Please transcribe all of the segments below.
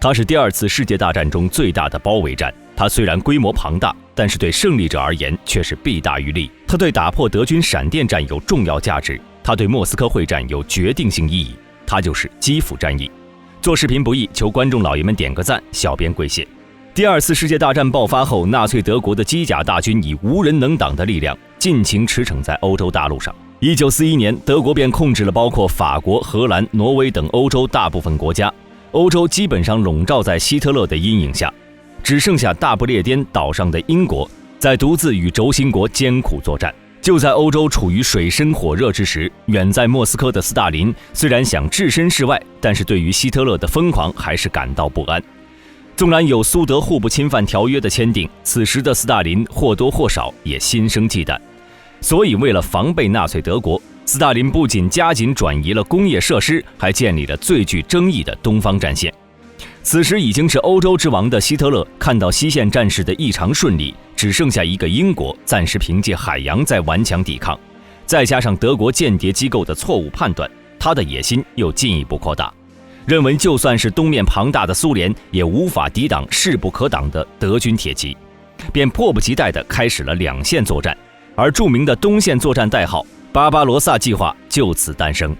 它是第二次世界大战中最大的包围战。它虽然规模庞大，但是对胜利者而言却是弊大于利。它对打破德军闪电战有重要价值，它对莫斯科会战有决定性意义。它就是基辅战役。做视频不易，求观众老爷们点个赞，小编跪谢。第二次世界大战爆发后，纳粹德国的机甲大军以无人能挡的力量尽情驰骋在欧洲大陆上。1941年，德国便控制了包括法国、荷兰、挪威等欧洲大部分国家，欧洲基本上笼罩在希特勒的阴影下，只剩下大不列颠岛上的英国在独自与轴心国艰苦作战。就在欧洲处于水深火热之时，远在莫斯科的斯大林虽然想置身事外，但是对于希特勒的疯狂还是感到不安。纵然有苏德互不侵犯条约的签订，此时的斯大林或多或少也心生忌惮。所以为了防备纳粹德国，斯大林不仅加紧转移了工业设施，还建立了最具争议的东方战线。此时已经是欧洲之王的希特勒看到西线战事的异常顺利，只剩下一个英国暂时凭借海洋在顽强抵抗，再加上德国间谍机构的错误判断，他的野心又进一步扩大，认为就算是东面庞大的苏联也无法抵挡势不可挡的德军铁骑，便迫不及待地开始了两线作战，而著名的东线作战代号巴巴罗萨计划就此诞生。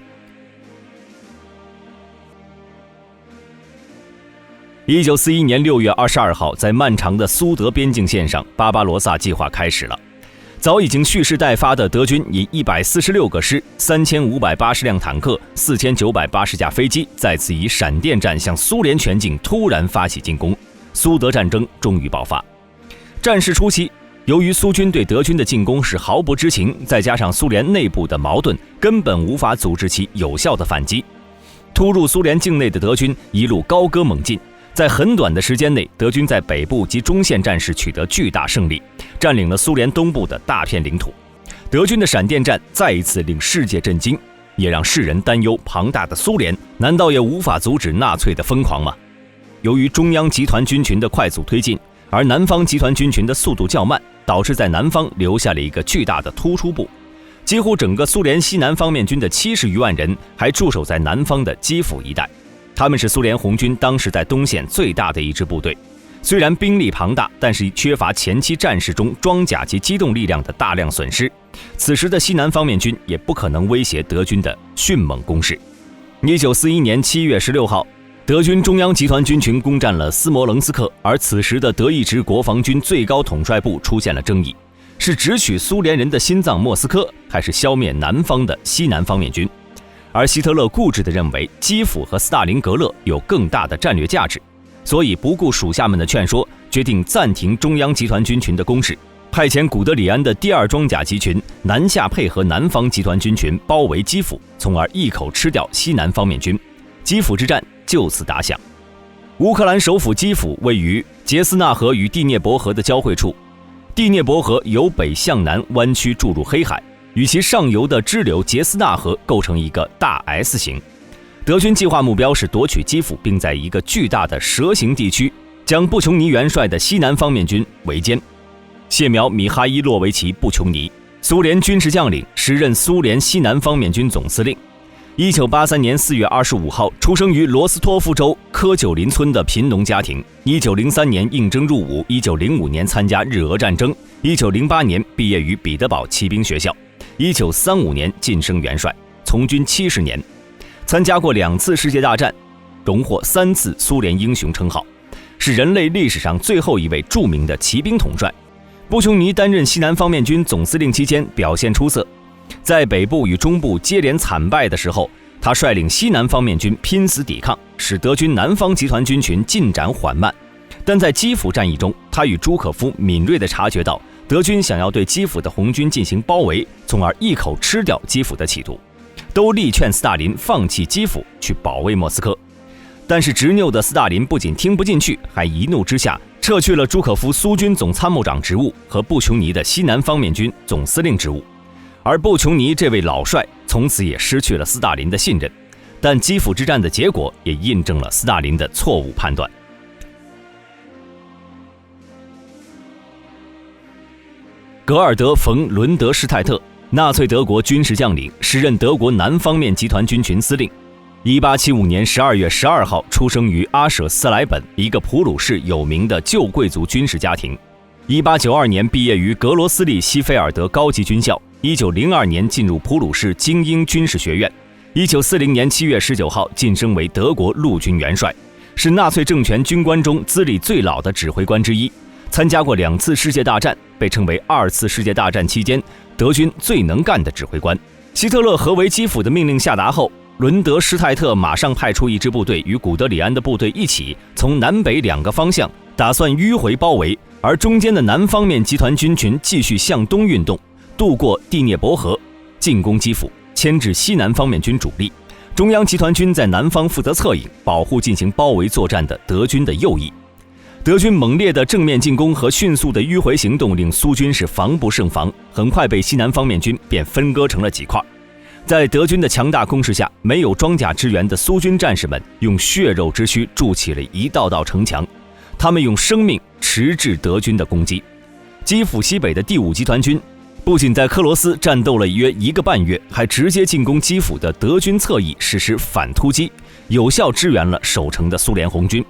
1941年6月22号，在漫长的苏德边境线上，巴巴罗萨计划开始了。早已经蓄势待发的德军以146个师、3580辆坦克、4980架飞机，再次以闪电战向苏联全境突然发起进攻，苏德战争终于爆发。战事初期，由于苏军对德军的进攻是毫不知情，再加上苏联内部的矛盾，根本无法组织其有效的反击。突入苏联境内的德军一路高歌猛进，在很短的时间内，德军在北部及中线战事取得巨大胜利，占领了苏联东部的大片领土。德军的闪电战再一次令世界震惊，也让世人担忧庞大的苏联难道也无法阻止纳粹的疯狂吗？由于中央集团军群的快速推进，而南方集团军群的速度较慢，导致在南方留下了一个巨大的突出部。几乎整个苏联西南方面军的70余万人还驻守在南方的基辅一带。他们是苏联红军当时在东线最大的一支部队，虽然兵力庞大，但是缺乏前期战事中装甲及机动力量的大量损失。此时的西南方面军也不可能威胁德军的迅猛攻势。1941年7月16号，德军中央集团军群攻占了斯摩棱斯克，而此时的德意志国防军最高统帅部出现了争议，是直取苏联人的心脏莫斯科，还是消灭南方的西南方面军？而希特勒固执地认为基辅和斯大林格勒有更大的战略价值，所以不顾属下们的劝说，决定暂停中央集团军群的攻势，派遣古德里安的第2装甲集群南下配合南方集团军群包围基辅，从而一口吃掉西南方面军。基辅之战就此打响。乌克兰首府基辅位于杰斯纳河与第聂伯河的交汇处，第聂伯河由北向南弯曲注入黑海，与其上游的支流杰斯纳河构成一个大 S 型。德军计划目标是夺取基辅，并在一个巨大的蛇形地区将布琼尼元帅的西南方面军围歼。谢苗米哈伊洛维奇·布琼尼，苏联军事将领，时任苏联西南方面军总司令。1983年4月25号出生于罗斯托夫州科久林村的贫农家庭。1903年应征入伍，1905年参加日俄战争，1908年毕业于彼得堡骑兵学校，1935年晋升元帅，从军70年，参加过2次世界大战，荣获3次苏联英雄称号，是人类历史上最后一位著名的骑兵统帅。布琼尼担任西南方面军总司令期间表现出色，在北部与中部接连惨败的时候，他率领西南方面军拼死抵抗，使德军南方集团军群进展缓慢。但在基辅战役中，他与朱可夫敏锐地察觉到德军想要对基辅的红军进行包围，从而一口吃掉基辅的企图，都力劝斯大林放弃基辅，去保卫莫斯科。但是执拗的斯大林不仅听不进去，还一怒之下撤去了朱可夫苏军总参谋长职务和布琼尼的西南方面军总司令职务。而布琼尼这位老帅从此也失去了斯大林的信任，但基辅之战的结果也印证了斯大林的错误判断。格尔德·冯·伦德施泰特，纳粹德国军事将领，时任德国南方面集团军群司令。1875年12月12号出生于阿舍斯莱本，一个普鲁士有名的旧贵族军事家庭。1892年毕业于格罗斯利希菲尔德高级军校，1902年进入普鲁士精英军事学院。1940年7月19号晋升为德国陆军元帅，是纳粹政权军官中资历最老的指挥官之一。参加过2次世界大战，被称为2次世界大战期间德军最能干的指挥官。希特勒合围基辅的命令下达后，伦德施泰特马上派出一支部队与古德里安的部队一起，从南北2个方向打算迂回包围，而中间的南方面集团军群继续向东运动，渡过第聂伯河，进攻基辅，牵制西南方面军主力。中央集团军在南方负责策应，保护进行包围作战的德军的右翼。德军猛烈的正面进攻和迅速的迂回行动令苏军是防不胜防，很快被西南方面军便分割成了几块。在德军的强大攻势下，没有装甲支援的苏军战士们用血肉之躯筑起了一道道城墙，他们用生命迟滞德军的攻击。基辅西北的第5集团军不仅在科罗斯战斗了约1个半月，还直接进攻基辅的德军侧翼实施反突击，有效支援了守城的苏联红军。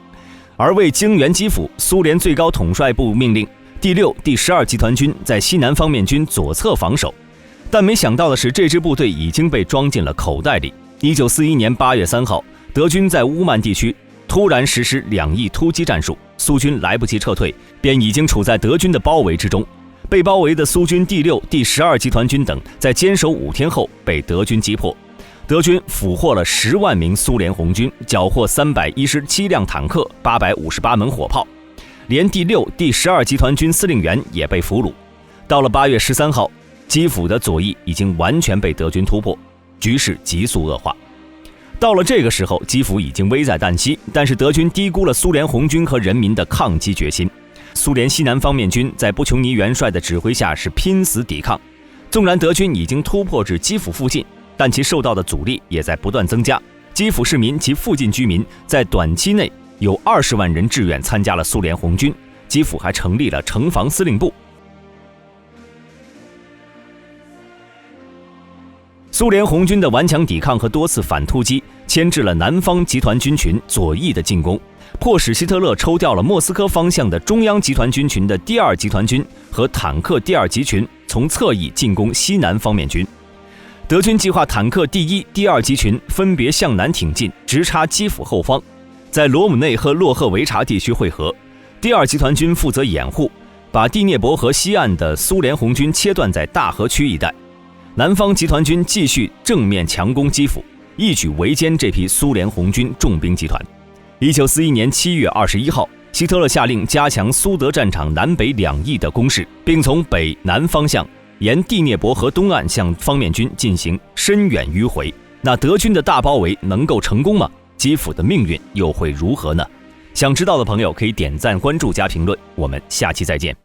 而为经援基辅，苏联最高统帅部命令第6、第12集团军在西南方面军左侧防守，但没想到的是，这支部队已经被装进了口袋里。1941年8月3号，德军在乌曼地区突然实施2翼突击战术，苏军来不及撤退，便已经处在德军的包围之中。被包围的苏军第6、第12集团军等在坚守5天后被德军击破。德军俘获了10万名苏联红军，缴获317辆坦克、858门火炮，连第6、第12集团军司令员也被俘虏。到了8月13号，基辅的左翼已经完全被德军突破，局势急速恶化。到了这个时候，基辅已经危在旦夕，但是德军低估了苏联红军和人民的抗击决心。苏联西南方面军在布琼尼元帅的指挥下是拼死抵抗，纵然德军已经突破至基辅附近，但其受到的阻力也在不断增加。基辅市民及附近居民在短期内有20万人志愿参加了苏联红军，基辅还成立了城防司令部。苏联红军的顽强抵抗和多次反突击牵制了南方集团军群左翼的进攻，迫使希特勒抽调了莫斯科方向的中央集团军群的第2集团军和坦克第2集群从侧翼进攻西南方面军。德军计划坦克第1、第2集群分别向南挺进，直插基辅后方，在罗姆内和洛赫维察地区会合。第2集团军负责掩护，把第聂伯河西岸的苏联红军切断在大河区一带。南方集团军继续正面强攻基辅，一举围歼这批苏联红军重兵集团。1941年7月21号，希特勒下令加强苏德战场南北2翼的攻势，并从北南方向沿第聂伯河东岸向方面军进行深远迂回。那德军的大包围能够成功吗？基辅的命运又会如何呢？想知道的朋友可以点赞、关注加评论，我们下期再见。